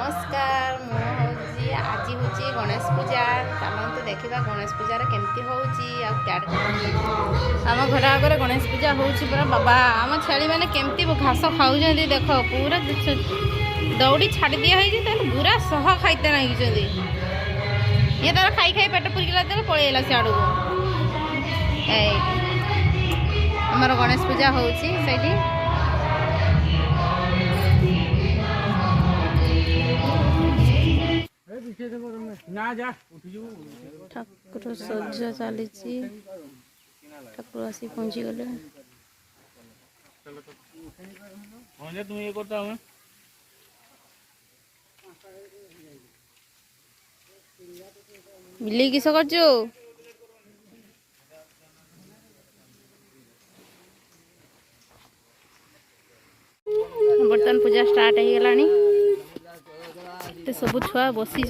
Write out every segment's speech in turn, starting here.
नमस्कार मुझे आज हूँ गणेश पूजा चलते देखा गणेश पूजार केमती आम घर आगे गणेश पूजा हो बाबा आम छेली मैंने केमती घास खाऊ देख पूरा दौड़ी छाड़ी दिखाई पूरा सह खाईते नागिंट ये तार खाई खाई पेट पुरिकला पलैला सियाड़ को आमर गणेश पूजा हो ठाकुर सजा चली ठाकुर आसी पहुंची गले बिल्ली किस कर बर्तमान पूजा स्टार्ट हो गलानी सब छुआ बसी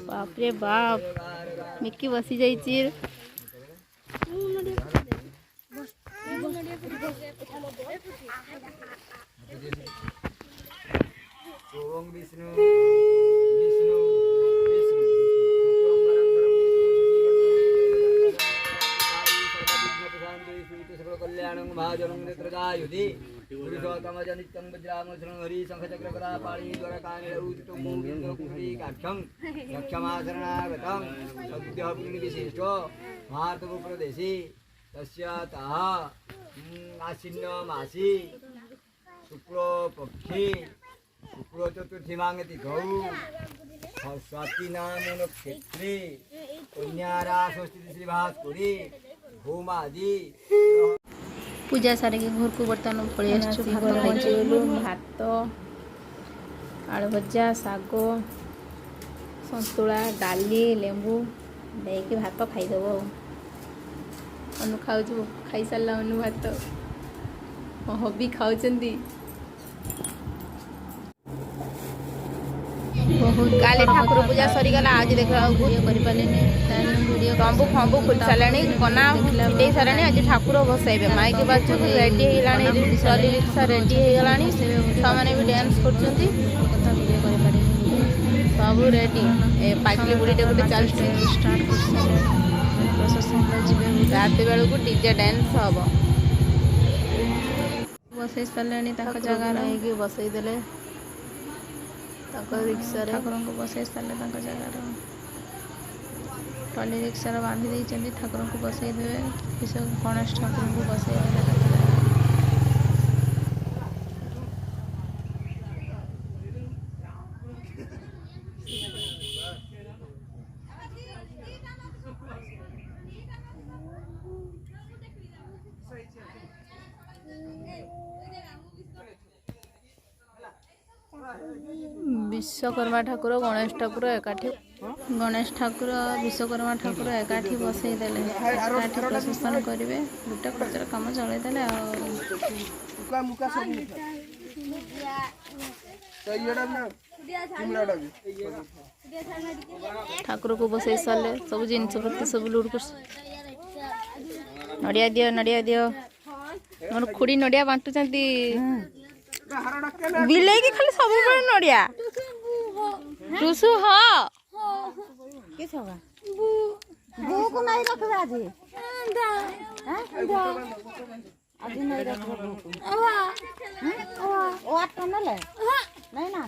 बाप रे बाप मिक्की बसी जाइए हरि शंखचक्र कदा पाणी द्वारा विशिष्टो महात्म प्रदेशी तस्यातः आसीन्न मासी शुक्ल पक्षी शुक्ल चतुर्थी मांगति गौ स्वाति नाम नक्षत्रे कन्यारा स्वस्ति श्री भास्करी भूमादि पूजा सारे के घर को बर्तमान पलि भात आलू भजा शाग सतुला डाली लेंबू देके भात खाईदेव अनु खाऊ खाई सारा अनु भात मो हबी खाऊं बहुत काले ठाकुर पूजा सरीगला आज देखा तंबू फंबू फुट सारे कना फुटे सारे आज ठाकुर बसैबे माइक बाजू रेडी ट्रली रिक्शा रेडी होगा छुआ भी डांस कर सब रेडी पाकली बुढ़ीटे गोटे चलती रात बेलू डीजे डांस हम बसई सारे जगह बसईदे रिक्शा ठाकुर को बसई सारे जगार ट्रली रिक्शा बांधी देते ठाकुर को बसई देवे गणेश ठाकुर को बसई देवे विश्वकर्मा ठाकुर गणेश ठाकुर एकाठी गणेश ठाकुर विश्वकर्मा ठाकुर एकाठी बसईदे एकाठी प्रशासन करेंगे गोटे खचर कम चलईदे ठाकुर को बसई सारे सब जिन प्रति सब लुट कर नड़िया दियो मोर खुड़ी नड़िया बांटुंट बिले की खाली सब नड़िया टुसु हाँ को नहीं रखबे आज आज नहीं रखबे ओ आठ टन ले नहीं ना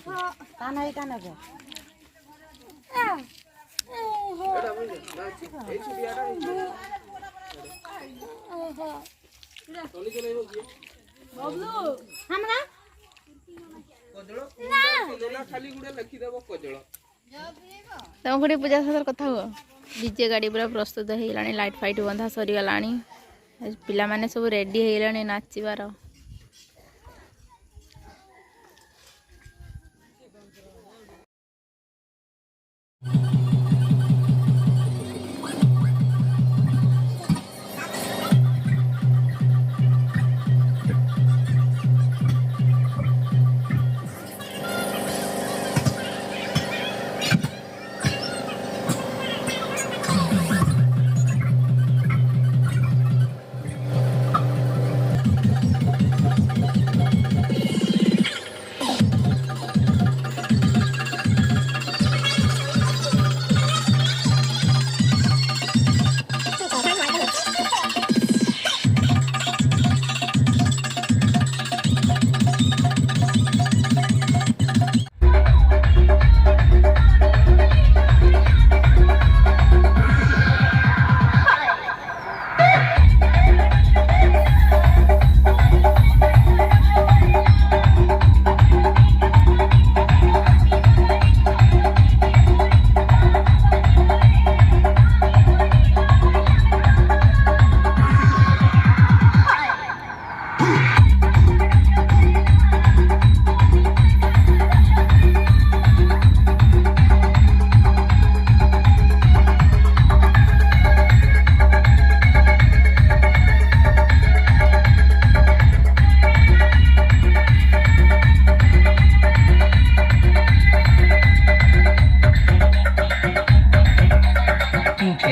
ता नहीं का नेबे हमरा तुम गोटे पूजा सागर कथा हुआ डीजे गाड़ी पूरा प्रस्तुत हो लाइट फाइट बंधा सरीगला पिला माने सब रेडी हो नाचबार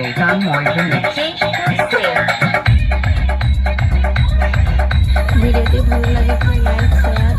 Wait on more units. Change course clear. ভিডিওটি ভালো লাগে লাইক শেয়ার